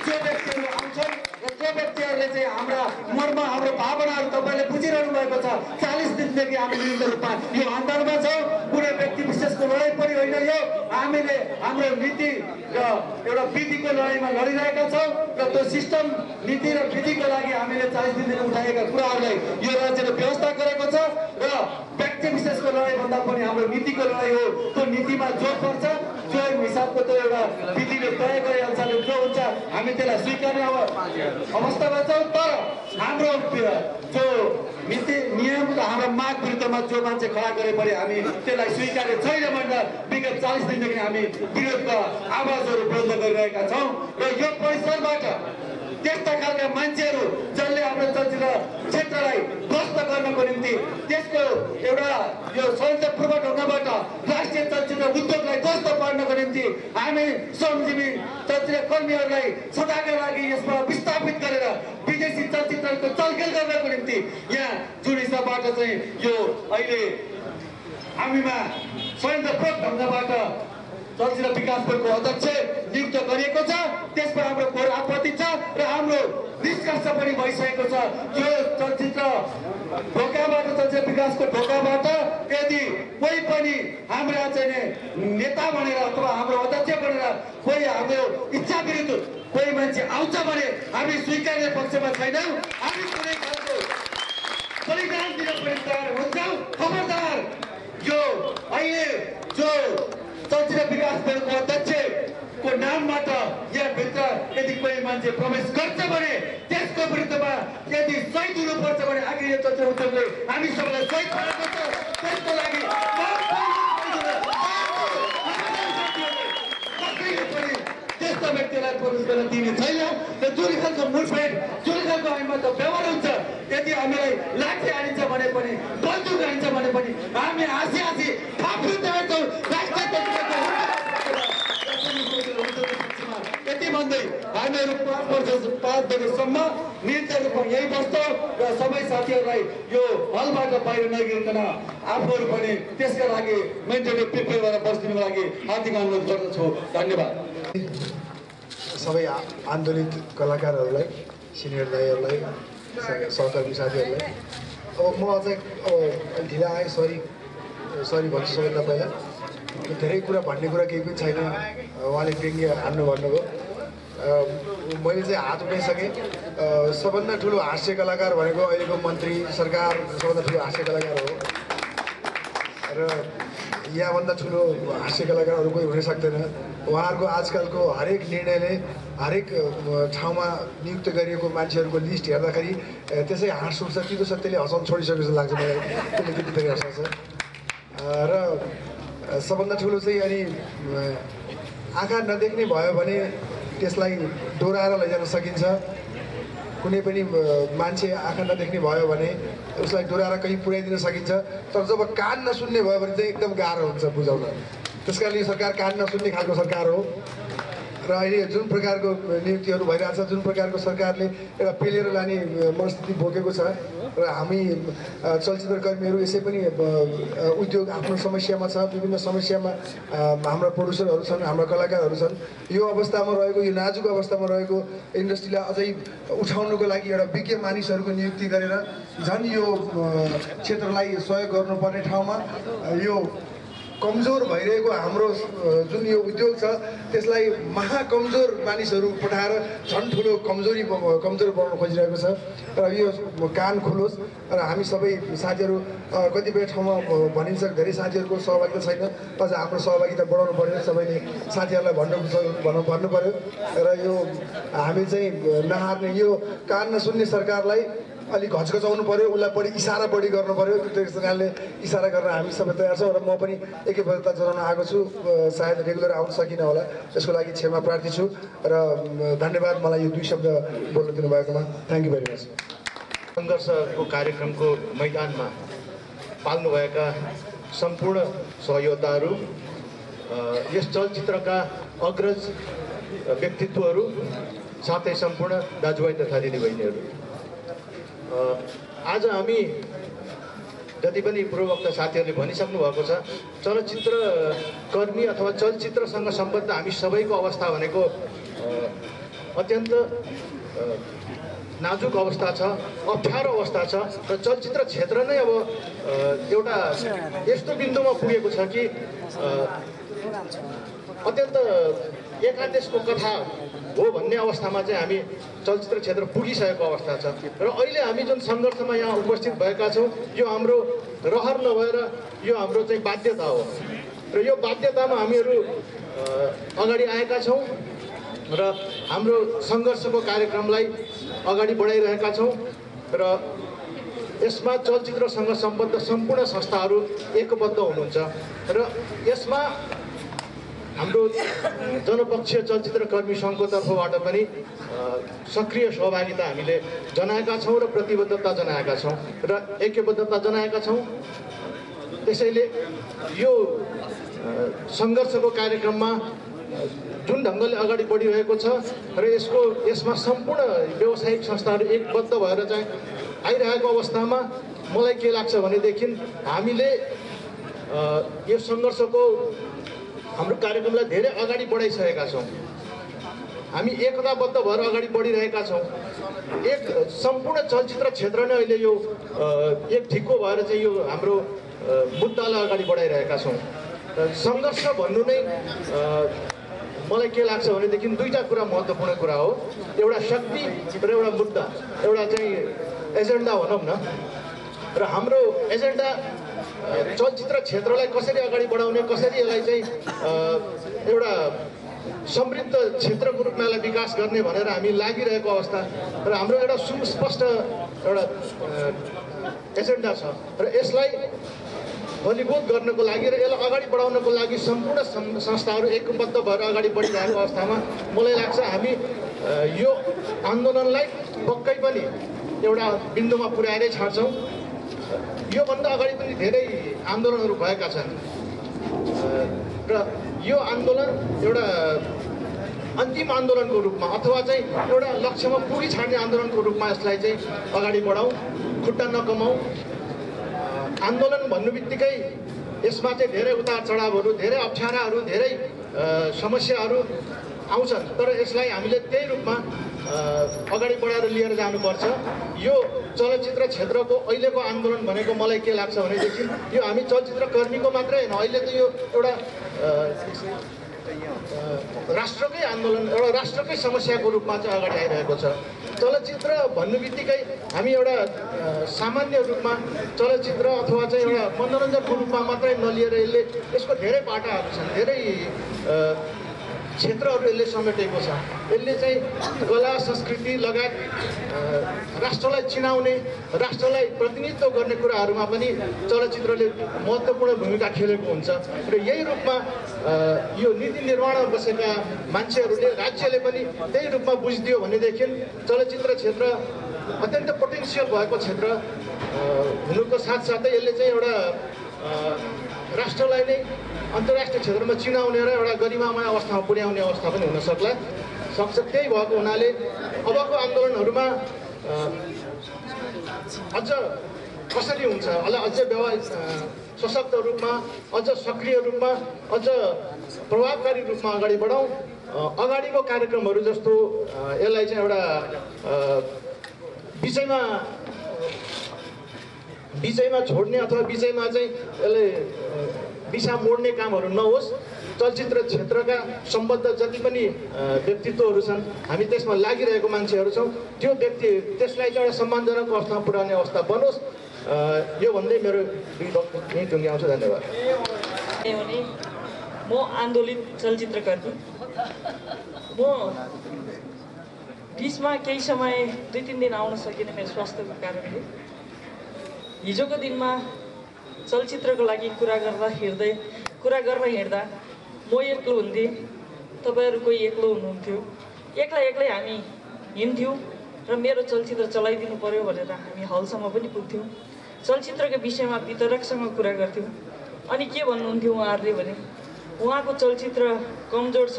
जो व्यक्तिहरू आउँछन् र जो व्यक्तिहरूले चाहिँ हाम्रा मनमा हाम्रो भावनाहरू तपाईँले बुझिरहनु भएको छ 40 दिनदेखि हामी निरन्तर रूपमा यो आन्दोलनमा छौँ। कुनै व्यक्ति विशेषको लडाइँ पनि होइन यो, हामीले हाम्रो नीति र एउटा विधिको लडाइँमा लडिरहेका छौँ र त्यो सिस्टम नीति र विधिको लागि हामीले 40 दिनदेखि उठाएका कुराहरूलाई यो राज्यले व्यवस्था गरेको छ र व्यक्ति विशेषको लडाइँ भन्दा पनि हाम्रो नीतिको लडाइँ हो। त्यो नीतिमा जो पर्छ जो हिसाबको त्यो एउटा विधिले तय गरे अनुसारले जो हुन्छ हामी त्यसलाई स्वीकार्ने अवस्थामा छौँ। तर हाम्रो जो नीति नियम र हाम्रो माग विरुद्धमा जो मान्छे खडा गरे पनि हामी त्यसलाई स्वीकार्ने छैन भनेर विगत 40 दिनदेखि हामी विरोधका आवाजहरू बन्द गरिरहेका छौँ र यो परिसरबाट त्यस्ता खालका मान्छेहरू जसले हाम्रो चलचित्र क्षेत्रलाई ध्वस्त गर्नको निम्ति त्यसको एउटा यो सौन्दर्यपूर्ण ढङ्गबाट राष्ट्रिय चलचित्र उद्योगलाई ध्वस्त पार्नको निम्ति हामी श्रमजीवी चलचित्र कर्मीहरूलाई सदाका लागि यसमा विस्थापित गरेर विदेशी चलचित्रको चलखेल गर्नको निम्ति यहाँ जुन हिसाबबाट चाहिँ यो अहिले हामीमा सौन्दर्यपूर्ण ढङ्गबाट चलचित्र विकास बोर्डको अध्यक्ष नियुक्त गरिएको छ, त्यसमा हाम्रो घोर आपत्ति छ र हाम्रो निष्कर्ष पनि भइसकेको छ। यो चलचित्र ढोकाबाट चलचित्र विकासको ढोकाबाट यदि कोही पनि हाम्रा चाहिँ नेता बनेर अथवा हाम्रो अध्यक्ष बनेर कोही हाम्रो इच्छा विरुद्ध कोही मान्छे आउँछ भने हामी स्वीकार्ने पक्षमा छैनौँ। हामी कुनै खालको बलिदान दिन पनि तयार हुन्छौँ। खबरदार यो अहिले जो चलचित्र विकास बोर्डको अध्यक्षको नामबाट यहाँभित्र यदि कोही मान्छे प्रवेश गर्छ भने त्यसको विरुद्धमा यदि सहिद हुनुपर्छ भने आखिर यो चलचित्र उद्योगले हामी सबैलाई सहिद बनाएको छ। त्यसको लागि त्यस्तो व्यक्तिलाई प्रवेश गर्न दिने छैन र जुन खालको मुभमेन्ट जुन खालको हामीमा त व्यवहार हुन्छ, यदि हामीलाई लाठी हानिन्छ भने पनि बन्दुक हानिन्छ भने पनि हामी हाँसी हाँसी फाप्नु तयार छौँ। यति भन्दै हामीहरू 5 बजेसम्म निरन्तर रूपमा यही बस्छौँ र सबै साथीहरूलाई यो हलबाट बाहिर नगिरिकन आफूहरू पनि त्यसका लागि मेन्टली प्रिपेयर गरेर बस्दिनुको लागि हार्दिक अनुरोध गर्दछु। धन्यवाद। सबै आन्दोलित कलाकारहरूलाई, सिनियर दाइहरूलाई, सहकर्मी साथीहरूलाई अब म अझै ढिला आएँ, सरी भन्छु सबैभन्दा पहिला। धेरै कुरा भन्ने कुरा केही पनि छैन, उहाँले व्यङ्ग्य हान्नु भन्नुभयो। मैले चाहिँ हात उठाइसकेँ। सबभन्दा ठुलो हास्य कलाकार भनेको अहिलेको मन्त्री सरकार सबभन्दा ठुलो हास्य कलाकार हो र यहाँभन्दा ठुलो हास्य कलाकार अरू कोही हुन सक्दैन। उहाँहरूको आजकलको हरेक निर्णयले हरेक ठाउँमा नियुक्त गरिएको मान्छेहरूको लिस्ट हेर्दाखेरि त्यसै हाँस उठ्छ, तितो सत्यले हँसाउन छोडिसकेको जस्तो लाग्छ मलाई। त्यसले त्यति धेरै हँसाउँछ र सबभन्दा ठुलो चाहिँ अनि आँखा नदेख्ने भयो भने त्यसलाई डोराएर लैजान सकिन्छ। कुनै पनि मान्छे आँखा नदेख्ने भयो भने उसलाई डोराएर कहीँ पुर्याइदिन सकिन्छ। तर जब कान नसुन्ने भयो भने चाहिँ एकदम गाह्रो हुन्छ बुझाउन। त्यस कारणले यो सरकार कान नसुन्ने खालको सरकार हो र अहिले जुन प्रकारको नियुक्तिहरू भइरहेछ, जुन प्रकारको सरकारले एउटा पेलेर लाने मनस्थिति बोकेको छ र हामी चलचित्र कर्मीहरू यसै पनि उद्योग आफ्नो समस्यामा छ, विभिन्न समस्यामा हाम्रा प्रड्युसरहरू छन्, हाम्रा कलाकारहरू छन्। यो अवस्थामा रहेको, यो नाजुक अवस्थामा रहेको इन्डस्ट्रीलाई अझै उठाउनुको लागि एउटा विज्ञ मानिसहरूको नियुक्ति गरेर झन् यो क्षेत्रलाई सहयोग गर्नुपर्ने ठाउँमा यो कमजोर भइरहेको हाम्रो जुन यो उद्योग छ त्यसलाई महाकमजोर मानिसहरू पठाएर झन् ठुलो कमजोर बनाउन खोजिरहेको छ र यो कान खुलोस्। र हामी सबै साथीहरू कतिपय ठाउँमा भनिन्छ धेरै साथीहरूको सहभागिता छैन, अझ आफ्नो सहभागिता बढाउनु पर्यो, सबैले साथीहरूलाई भन्नु पर्यो र यो हामी चाहिँ नहार्ने, यो कान नसुन्ने सरकारलाई अलिक घचघचाउनु पर्यो, उसलाई बढी इसारा बढी गर्नु पर्यो। त्यस कारणले इसारा गर्न हामी सबै तयार छौँ र म पनि एकैपल्ट जनाउन आएको छु। सायद रेगुलर आउन सकिनँ होला, त्यसको लागि क्षमा प्रार्थी छु र धन्यवाद मलाई यो 2 शब्द बोल्न दिनुभएकोमा। Thank you very much. सङ्घर्षको कार्यक्रमको मैदानमा पाल्नुभएका सम्पूर्ण सहयोद्धाहरू, यस चलचित्रका अग्रज व्यक्तित्वहरू, साथै सम्पूर्ण दाजुभाइ तथा दिदीबहिनीहरू, आज हामी जति पनि पूर्ववक्ता साथीहरूले भनिसक्नु भएको छ, चलचित्र कर्मी अथवा चलचित्रसँग सम्बद्ध हामी सबैको अवस्था भनेको अत्यन्त नाजुक अवस्था छ, अप्ठ्यारो अवस्था छ र चलचित्र क्षेत्र नै अब एउटा यस्तो बिन्दुमा पुगेको छ कि अत्यन्त एकादेशको कथा हो भन्ने अवस्थामा चाहिँ हामी चलचित्र क्षेत्र पुगिसकेको अवस्था छ र अहिले हामी जुन सङ्घर्षमा यहाँ उपस्थित भएका छौँ यो हाम्रो रहर नभएर यो हाम्रो चाहिँ बाध्यता हो र यो बाध्यतामा हामीहरू अगाडि आएका छौँ र हाम्रो सङ्घर्षको कार्यक्रमलाई अगाडि बढाइरहेका छौँ र यसमा चलचित्रसँग सम्बद्ध सम्पूर्ण संस्थाहरू एकबद्ध हुनुहुन्छ र यसमा हाम्रो जनपक्षीय चलचित्रकर्मी सङ्घको तर्फबाट पनि सक्रिय सहभागिता हामीले जनाएका छौँ र प्रतिबद्धता जनाएका छौँ र ऐक्यबद्धता जनाएका छौँ। त्यसैले यो सङ्घर्षको कार्यक्रममा जुन ढङ्गले अगाडि बढिरहेको छ र यसमा सम्पूर्ण व्यावसायिक संस्थाहरू एकबद्ध भएर चाहिँ आइरहेको अवस्थामा मलाई के लाग्छ भनेदेखि हामीले यो सङ्घर्षको हाम्रो कार्यक्रमलाई धेरै अगाडि बढाइसकेका छौँ। हामी एकताबद्ध भएर अगाडि बढिरहेका छौँ। एक सम्पूर्ण चलचित्र क्षेत्र नै अहिले यो एक ठिक्को भएर चाहिँ यो हाम्रो मुद्दालाई अगाडि बढाइरहेका छौँ। सङ्घर्ष भन्नु नै मलाई के लाग्छ भनेदेखि दुईवटा कुरा महत्त्वपूर्ण कुरा हो, एउटा शक्ति र एउटा मुद्दा, एउटा चाहिँ एजेन्डा भनौँ न। र हाम्रो एजेन्डा चलचित्र क्षेत्रलाई कसरी अगाडि बढाउने, कसरी यसलाई चाहिँ एउटा समृद्ध क्षेत्रको रूपमा यसलाई विकास गर्ने भनेर हामी लागिरहेको अवस्था र हाम्रो एउटा सुस्पष्ट एउटा एजेन्डा छ र यसलाई बलिबोध गर्नको लागि र यसलाई अगाडि बढाउनको लागि सम्पूर्ण संस्थाहरू एकबद्ध भएर अगाडि बढिरहेको अवस्थामा मलाई लाग्छ हामी यो आन्दोलनलाई पक्कै पनि एउटा बिन्दुमा पुर्याएरै छाड्छौँ। योभन्दा अगाडि पनि धेरै आन्दोलनहरू भएका छन् र यो आन्दोलन एउटा अन्तिम आन्दोलनको रूपमा अथवा चाहिँ एउटा लक्ष्यमा पुगी छाड्ने आन्दोलनको रूपमा यसलाई चाहिँ अगाडि बढाउँ, खुट्टा नकमाउँ। आन्दोलन भन्नु बित्तिकै यसमा चाहिँ धेरै उतार चढावहरू, धेरै अप्ठ्याराहरू, धेरै समस्याहरू आउँछन्, तर यसलाई हामीले त्यही रूपमा अगाडि बढाएर लिएर जानुपर्छ। यो चलचित्र क्षेत्रको अहिलेको आन्दोलन भनेको मलाई के लाग्छ भनेदेखि यो हामी चलचित्रकर्मीको मात्रै होइन, अहिले त यो एउटा राष्ट्रकै आन्दोलन, एउटा राष्ट्रकै समस्याको रूपमा चाहिँ अगाडि आइरहेको छ। चलचित्र भन्नु बित्तिकै हामी एउटा सामान्य रूपमा चलचित्र अथवा चाहिँ एउटा मनोरञ्जनको रूपमा मात्रै नलिएर यसको धेरै पाटाहरू छन्, धेरै क्षेत्रहरू यसले समेटेको छ। यसले चाहिँ कला संस्कृति लगायत राष्ट्रलाई चिनाउने, राष्ट्रलाई प्रतिनिधित्व गर्ने कुराहरूमा पनि चलचित्रले महत्त्वपूर्ण भूमिका खेलेको हुन्छ र यही रूपमा यो नीति निर्माणमा बसेका मान्छेहरूले, राज्यले पनि त्यही रूपमा बुझिदियो भनेदेखि चलचित्र क्षेत्र अत्यन्त पोटेन्सियल भएको क्षेत्र हुनुको साथसाथै यसले चाहिँ एउटा राष्ट्रलाई नै अन्तर्राष्ट्रिय क्षेत्रमा चिनाउने र एउटा गरिमामय अवस्थामा पुर्याउने अवस्था पनि हुन सक्छ। त्यही भएको हुनाले अबको आन्दोलनहरूमा अझ कसरी हुन्छ, अझ सशक्त रूपमा, अझ सक्रिय रूपमा, अझ प्रभावकारी रूपमा अगाडि बढाउँ। अगाडिको कार्यक्रमहरू जस्तो यसलाई चाहिँ एउटा बिचैमा छोड्ने अथवा बिचैमा चाहिँ यसलाई दिशा मोड्ने कामहरू नहोस्। चलचित्र क्षेत्रका सम्बद्ध जति पनि व्यक्तित्वहरू छन्, हामी त्यसमा लागिरहेको मान्छेहरू छौँ, त्यसलाई चाहिँ एउटा सम्मानजनक अवस्थामा पुर्याउने अवस्था बनोस्। यो भन्दै मेरो दुई वक्तव्य यहीँ टुङ्ग्याउँछु। धन्यवाद। म आन्दोलित चलचित्रकर्मी, म बिचमा केही समय 2-3 दिन आउन सकिनँ मेरो स्वास्थ्यको कारणले। हिजोको दिनमा चलचित्रको लागि कुरा गर्न हिँड्दा म एक्लो हुन्थेँ, तपाईँहरू कोही एक्लो हुनुहुन्थ्यो। एक्लै हामी हिँड्थ्यौँ र मेरो चलचित्र चलाइदिनु पर्यो भनेर हामी हलसम्म पनि पुग्थ्यौँ। चलचित्रको विषयमा वितरकसँग कुरा गर्थ्यौँ। अनि के भन्नुहुन्थ्यो उहाँहरूले भने उहाँको चलचित्र कमजोर छ,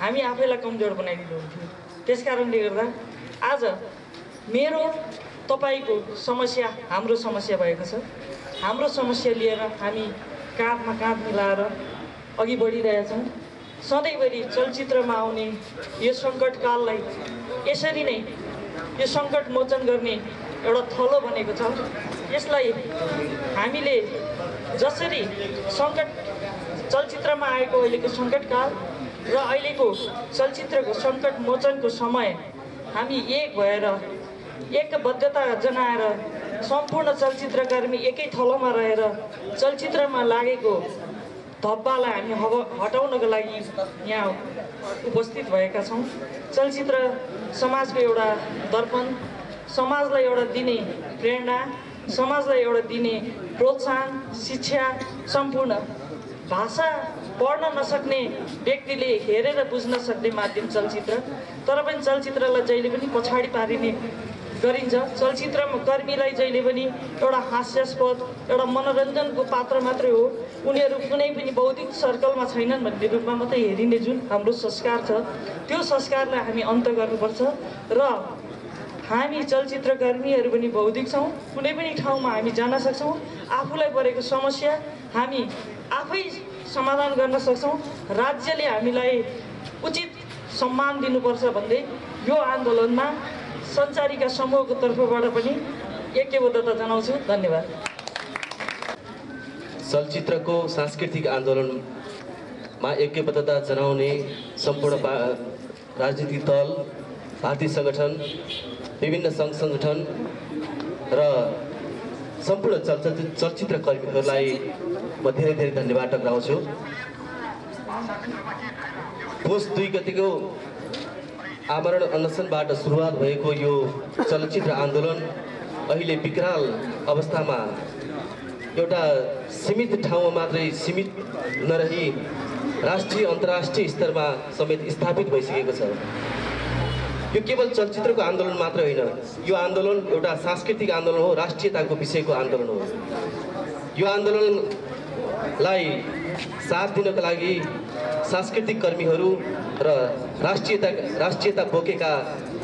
हामी आफैलाई कमजोर बनाइदिनुहुन्थ्यो। त्यस कारणले गर्दा आज मेरो तपाईँको समस्या हाम्रो समस्या भएको छ। हाम्रो समस्या लिएर हामी काँधमा काँध मिलाएर अघि बढिरहेछौँ। सधैँभरि चलचित्रमा आउने यो सङ्कटकाललाई यसरी नै यो सङ्कट मोचन गर्ने एउटा थलो बनेको छ। यसलाई हामीले जसरी सङ्कट चलचित्रमा आएको अहिलेको सङ्कटकाल र अहिलेको चलचित्रको सङ्कट मोचनको समय हामी एक भएर एकबद्धता जनाएर सम्पूर्ण चलचित्रकर्मी एकै थलोमा रहेर चलचित्रमा लागेको धब्बालाई हामी हटाउनको लागि यहाँ उपस्थित भएका छौँ। चलचित्र समाजको एउटा दर्पण, समाजलाई एउटा दिने प्रेरणा, समाजलाई एउटा दिने प्रोत्साहन, शिक्षा, सम्पूर्ण भाषा पढ्न नसक्ने व्यक्तिले हेरेर बुझ्न सक्ने माध्यम चलचित्र। तर पनि चलचित्रलाई जहिले पनि पछाडि पारिने गरिन्छ। चलचित्रमा कर्मीलाई जहिले पनि एउटा हास्यास्पद, एउटा मनोरञ्जनको पात्र मात्रै हो, उनीहरू कुनै पनि बौद्धिक सर्कलमा छैनन् भन्ने रूपमा मात्रै हेरिने जुन हाम्रो संस्कार छ, त्यो संस्कारलाई हामी अन्त गर्नुपर्छ। र हामी चलचित्रकर्मीहरू पनि बौद्धिक छौँ, कुनै पनि ठाउँमा हामी जान सक्छौँ, आफूलाई परेको समस्या हामी आफै समाधान गर्न सक्छौँ। राज्यले हामीलाई उचित सम्मान दिनुपर्छ भन्दै यो आन्दोलनमा सञ्चारिका समूहको तर्फबाट पनि ऐक्यबद्धता जनाउँछु। धन्यवाद। चलचित्रको सांस्कृतिक आन्दोलनमा ऐक्यबद्धता जनाउने सम्पूर्ण राजनीतिक दल, भारतीय सङ्गठन, विभिन्न सङ्घ सङ्गठन र सम्पूर्ण चलचित्र कर्मीहरूलाई म धेरै धेरै धन्यवाद टक्राउँछु। पुस 2 गतिको आमरण अनसनबाट सुरुवात भएको यो चलचित्र आन्दोलन अहिले विकराल अवस्थामा एउटा सीमित ठाउँमा मात्रै सीमित नरही राष्ट्रिय अन्तर्राष्ट्रिय स्तरमा समेत स्थापित भइसकेको छ। यो केवल चलचित्रको आन्दोलन मात्र होइन, यो आन्दोलन एउटा सांस्कृतिक आन्दोलन हो, राष्ट्रियताको विषयको आन्दोलन हो। यो आन्दोलनलाई साथ दिनको लागि सांस्कृतिक कर्मीहरू र राष्ट्रियता बोकेका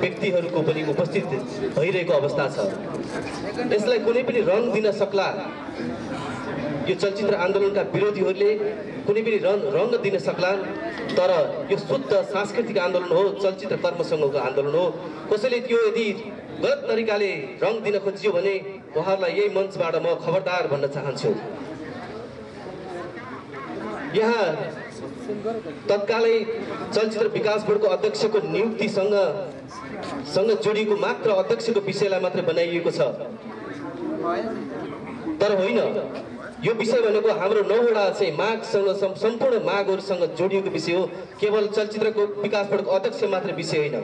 व्यक्तिहरूको पनि उपस्थित भइरहेको अवस्था छ। यसलाई कुनै पनि रङ दिन सक्ला यो चलचित्र आन्दोलनका विरोधीहरूले कुनै पनि रङ दिन सक्लान्, तर यो शुद्ध सांस्कृतिक आन्दोलन हो, चलचित्र कर्मसङ्घको आन्दोलन हो। कसैले त्यो यदि गलत तरिकाले रङ दिन खोजियो भने उहाँहरूलाई यही मञ्चबाट म खबरदार भन्न चाहन्छु। यहाँ तत्कालै चलचित्र विकास बोर्डको अध्यक्षको नियुक्तिसँग जोडिएको मात्र अध्यक्षको विषयलाई मात्र बनाइएको छ, तर होइन, यो विषय भनेको हाम्रो 9 वटा चाहिँ मागसँग सम्पूर्ण मागहरूसँग जोडिएको विषय हो। केवल चलचित्रको विकास बोर्डको अध्यक्ष मात्र विषय होइन।